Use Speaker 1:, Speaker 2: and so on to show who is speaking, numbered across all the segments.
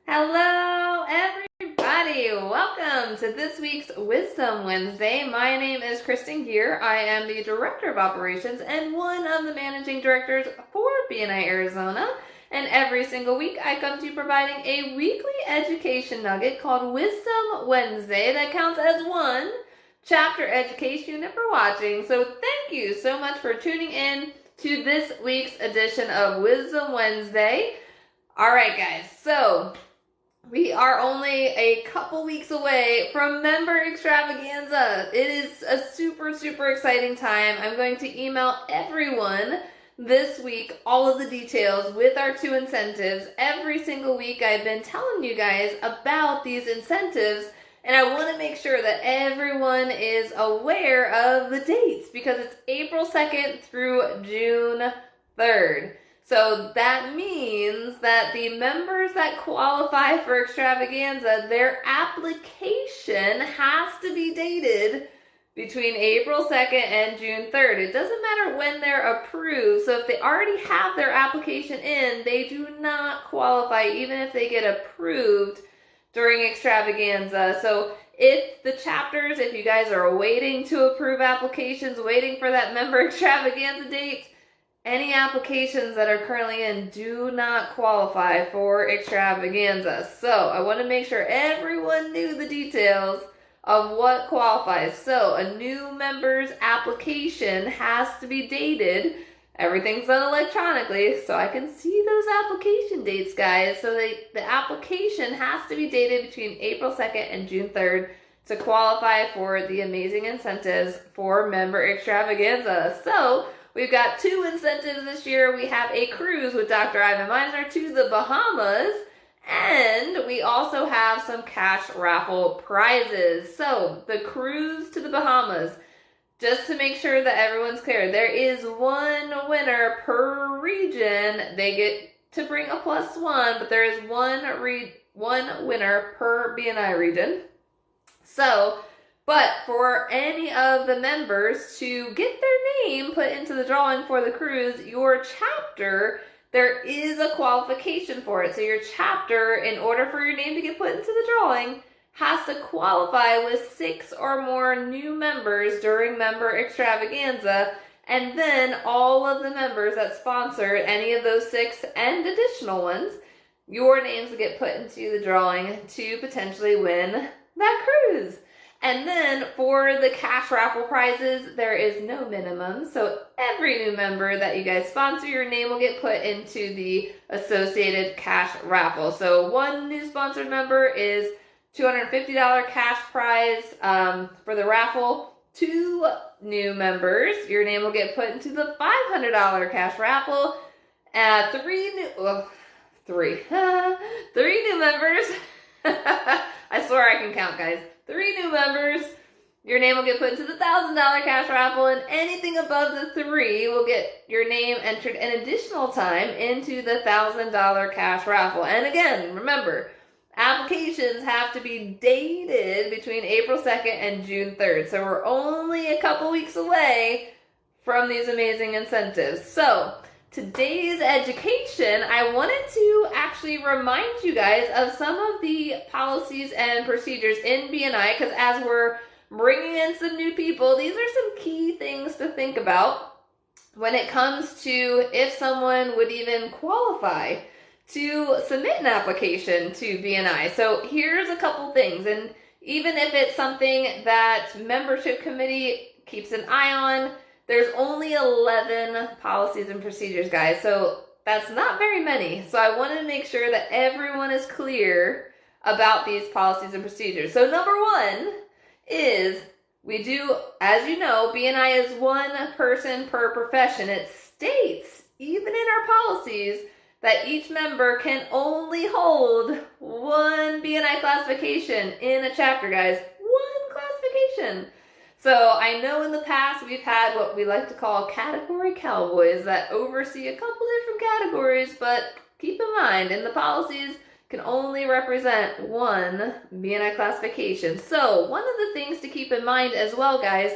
Speaker 1: Hello, everybody. Welcome to this week's Wisdom Wednesday. My name is Kristen Gear. I am the Director of Operations and one of the Managing Directors for BNI Arizona. And every single week, I come to you providing a weekly education nugget called Wisdom Wednesday that counts as one chapter education unit for watching. So thank you so much for tuning in to this week's edition of Wisdom Wednesday. All right, guys. So we are only a couple weeks away from Member Extravaganza. It is a super exciting time. I'm going to email everyone this week all of the details with our 2 incentives. Every single week I've been telling you guys about these incentives, and I want to make sure that everyone is aware of the dates because it's April 2nd through June 3rd. So that means that the members that qualify for Extravaganza, their application has to be dated between April 2nd and June 3rd. It doesn't matter when they're approved. So if they already have their application in, they do not qualify even if they get approved during Extravaganza. So if the chapters, if you guys are waiting to approve applications, waiting for that Member Extravaganza date, any applications that are currently in do not qualify for Extravaganza. So I want to make sure everyone knew the details of what qualifies. So a new member's application has to be dated. Everything's done electronically, so I can see those application dates, guys. So the application has to be dated between April 2nd and June 3rd to qualify for the amazing incentives for Member Extravaganza. So we've got 2 incentives this year. We have a cruise with Dr. Ivan Misner to the Bahamas, and we also have some cash raffle prizes. So the cruise to the Bahamas, just to make sure that everyone's clear, there is 1 winner per region. They get to bring a +1, but there is one winner per BNI region. So, but for any of the members to get their name put into the drawing for the cruise, your chapter, there is a qualification for it. So your chapter, in order for your name to get put into the drawing, has to qualify with 6 or more new members during Member Extravaganza. And then all of the members that sponsored any of those 6 and additional ones, your names will get put into the drawing to potentially win that cruise. And then for the cash raffle prizes, there is no minimum. So every new member that you guys sponsor, your name will get put into the associated cash raffle. So 1 new sponsored member is $250 cash prize for the raffle. 2 new members, your name will get put into the $500 cash raffle. 3 new members. I swear I can count, guys. 3 new members, your name will get put into the $1,000 cash raffle, and anything above the 3 will get your name entered an additional time into the $1,000 cash raffle. And again, remember, applications have to be dated between April 2nd and June 3rd. So we're only a couple weeks away from these amazing incentives. So today's education, I wanted to actually remind you guys of some of the policies and procedures in BNI, because as we're bringing in some new people, these are some key things to think about when it comes to if someone would even qualify to submit an application to BNI. So here's a couple things, and even if it's something that membership committee keeps an eye on, there's only 11 policies and procedures, guys, so that's not very many. So I wanted to make sure that everyone is clear about these policies and procedures. So number 1 is we do, as you know, BNI is 1 person per profession. It states, even in our policies, that each member can only hold 1 BNI classification in a chapter, guys. 1 classification. So I know in the past we've had what we like to call category cowboys that oversee a couple different categories, but keep in mind, in the policies, can only represent 1 BNI classification. So one of the things to keep in mind as well, guys,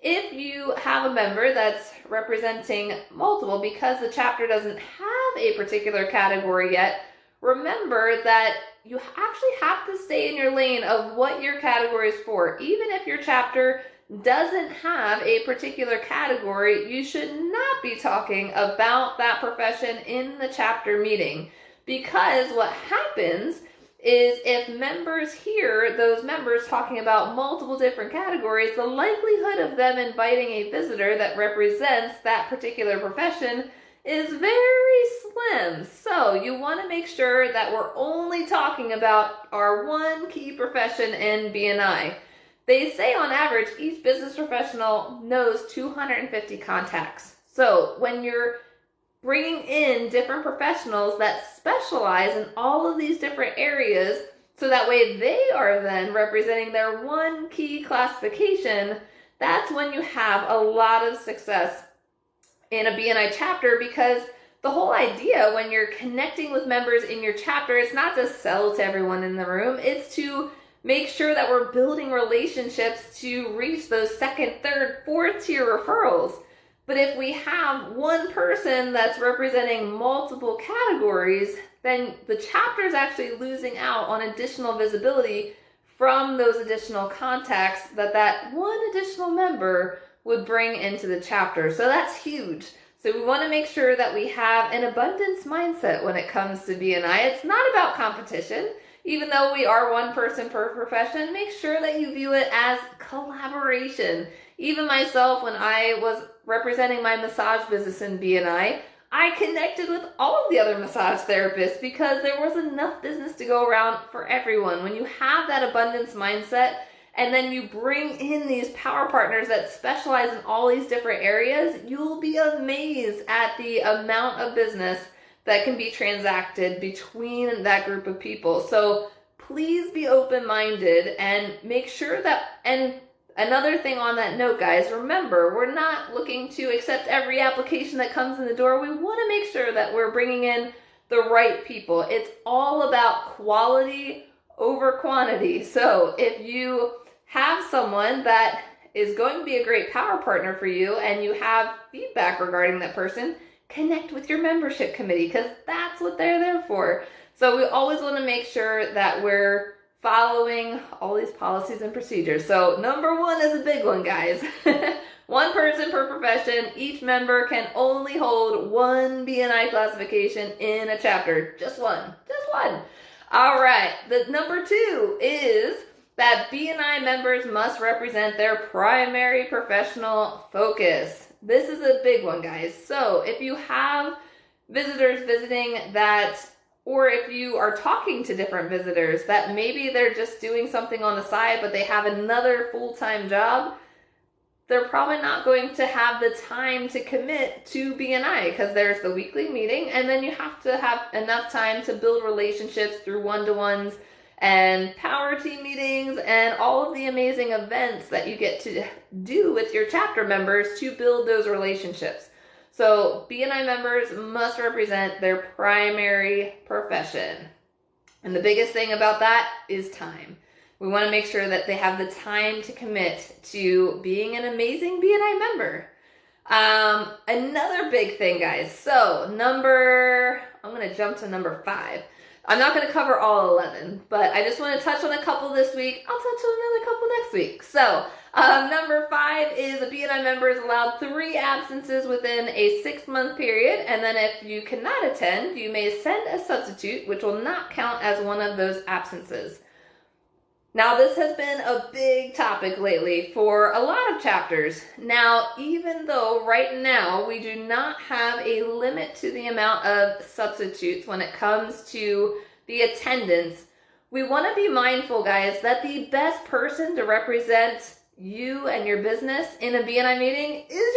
Speaker 1: if you have a member that's representing multiple, because the chapter doesn't have a particular category yet, remember that you actually have to stay in your lane of what your category is for. Even if your chapter doesn't have a particular category, you should not be talking about that profession in the chapter meeting. Because what happens is if members hear those members talking about multiple different categories, the likelihood of them inviting a visitor that represents that particular profession is very slim. So you want to make sure that we're only talking about our one key profession in BNI. They say on average, each business professional knows 250 contacts. So when you're bringing in different professionals that specialize in all of these different areas, so that way they are then representing their one key classification, that's when you have a lot of success in a BNI chapter, because the whole idea when you're connecting with members in your chapter is not to sell to everyone in the room, it's to make sure that we're building relationships to reach those second, third, fourth tier referrals. But if we have one person that's representing multiple categories, then the chapter is actually losing out on additional visibility from those additional contacts that one additional member would bring into the chapter. So that's huge. So we want to make sure that we have an abundance mindset when it comes to BNI. It's not about competition. Even though we are one person per profession, make sure that you view it as collaboration. Even myself, when I was representing my massage business in BNI, I connected with all of the other massage therapists because there was enough business to go around for everyone. When you have that abundance mindset, and then you bring in these power partners that specialize in all these different areas, you'll be amazed at the amount of business that can be transacted between that group of people. So please be open-minded and make sure that, and another thing on that note, guys, remember, we're not looking to accept every application that comes in the door. We want to make sure that we're bringing in the right people. It's all about quality over quantity. So if you have someone that is going to be a great power partner for you and you have feedback regarding that person, connect with your membership committee, because that's what they're there for. So we always want to make sure that we're following all these policies and procedures. So number one is a big one, guys. One person per profession. Each member can only hold one BNI classification in a chapter. Just one. Just one. All right. The number two is that BNI members must represent their primary professional focus. This is a big one, guys. So if you have visitors visiting that, or if you are talking to different visitors that maybe they're just doing something on the side, but they have another full-time job, they're probably not going to have the time to commit to BNI, because there's the weekly meeting, and then you have to have enough time to build relationships through one-to-ones and power team meetings and all of the amazing events that you get to do with your chapter members to build those relationships. So BNI members must represent their primary profession. And the biggest thing about that is time. We want to make sure that they have the time to commit to being an amazing BNI member. Another big thing, guys. So I'm going to jump to number 5. I'm not going to cover all 11, but I just want to touch on a couple this week. I'll touch on another couple next week. So number 5 is a BNI member is allowed 3 absences within a 6-month period. And then if you cannot attend, you may send a substitute, which will not count as one of those absences. Now, this has been a big topic lately for a lot of chapters. Now, even though right now we do not have a limit to the amount of substitutes when it comes to the attendance, we want to be mindful, guys, that the best person to represent you and your business in a BNI meeting is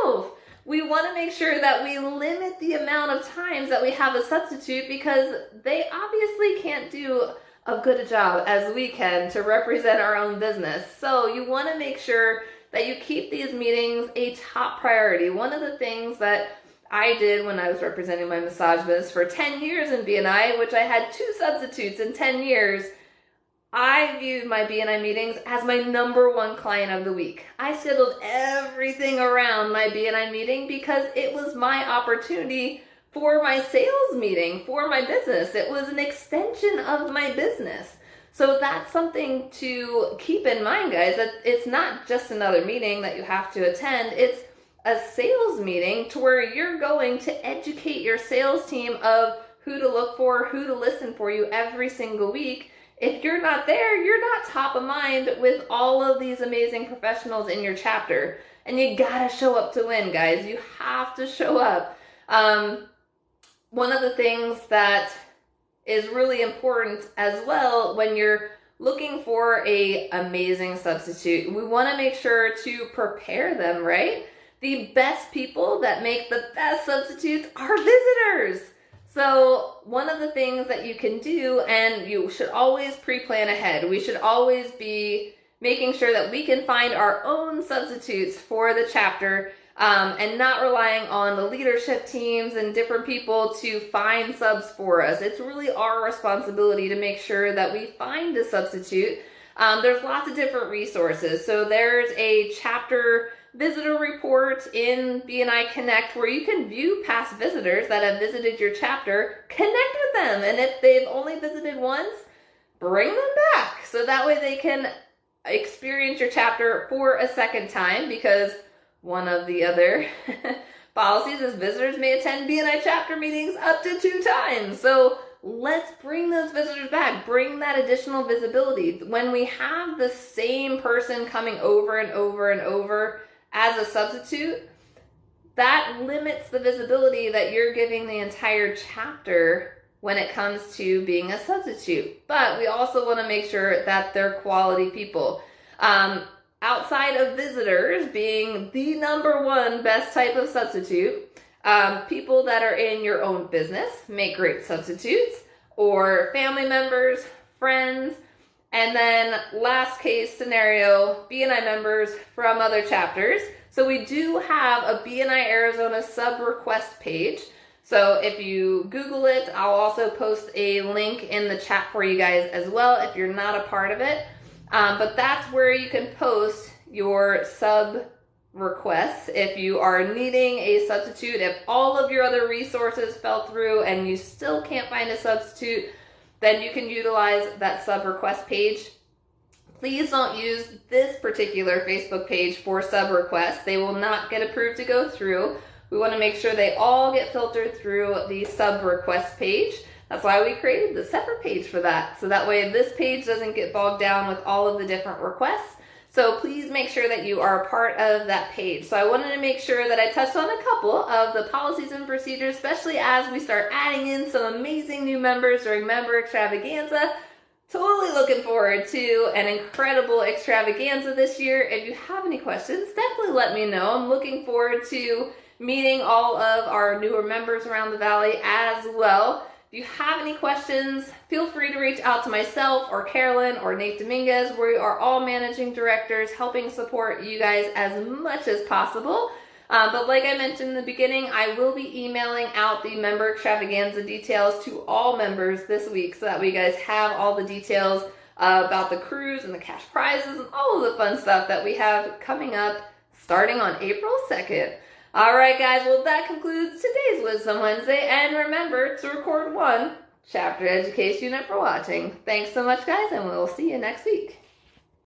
Speaker 1: yourself. We want to make sure that we limit the amount of times that we have a substitute, because they obviously can't do a good job as we can to represent our own business. So you want to make sure that you keep these meetings a top priority. One of the things that I did when I was representing my massage business for 10 years in BNI, which I had 2 substitutes in 10 years, I viewed my BNI meetings as my number 1 client of the week. I scheduled everything around my BNI meeting because it was my opportunity for my sales meeting, for my business. It was an extension of my business. So that's something to keep in mind, guys, that it's not just another meeting that you have to attend. It's a sales meeting to where you're going to educate your sales team of who to look for, who to listen for you every single week. If you're not there, you're not top of mind with all of these amazing professionals in your chapter. And you gotta show up to win, guys. You have to show up. One of the things that is really important as well when you're looking for an amazing substitute, we want to make sure to prepare them, right? The best people that make the best substitutes are visitors. So one of the things that you can do, and you should always pre-plan ahead, we should always be making sure that we can find our own substitutes for the chapter, and not relying on the leadership teams and different people to find subs for us. It's really our responsibility to make sure that we find a substitute. There's lots of different resources. So there's a chapter visitor report in BNI Connect where you can view past visitors that have visited your chapter, connect with them, and if they've only visited once, bring them back so that way they can experience your chapter for a second time, because one of the other policies is visitors may attend BNI chapter meetings up to 2 times. So let's bring those visitors back. Bring that additional visibility. When we have the same person coming over and over and over as a substitute, that limits the visibility that you're giving the entire chapter when it comes to being a substitute. But we also want to make sure that they're quality people. Outside of visitors being the #1 best type of substitute, people that are in your own business make great substitutes, or family members, friends, and then last case scenario, BNI members from other chapters. So we do have a BNI Arizona sub request page. So if you Google it, I'll also post a link in the chat for you guys as well if you're not a part of it. But that's where you can post your sub requests if you are needing a substitute. If all of your other resources fell through and you still can't find a substitute, then you can utilize that sub request page. Please don't use this particular Facebook page for sub requests. They will not get approved to go through. We want to make sure they all get filtered through the sub request page. That's why we created the separate page for that. So that way this page doesn't get bogged down with all of the different requests. So please make sure that you are a part of that page. So I wanted to make sure that I touched on a couple of the policies and procedures, especially as we start adding in some amazing new members during Member Extravaganza. Totally looking forward to an incredible extravaganza this year. If you have any questions, definitely let me know. I'm looking forward to meeting all of our newer members around the Valley as well. If you have any questions, feel free to reach out to myself or Carolyn or Nate Dominguez. We are all managing directors helping support you guys as much as possible. But like I mentioned in the beginning, I will be emailing out the Member Extravaganza details to all members this week so that we guys have all the details about the cruise and the cash prizes and all of the fun stuff that we have coming up starting on April 2nd. All right, guys, well, that concludes today's Wisdom Wednesday. And remember to record 1 chapter education unit for watching. Thanks so much, guys, and we'll see you next week.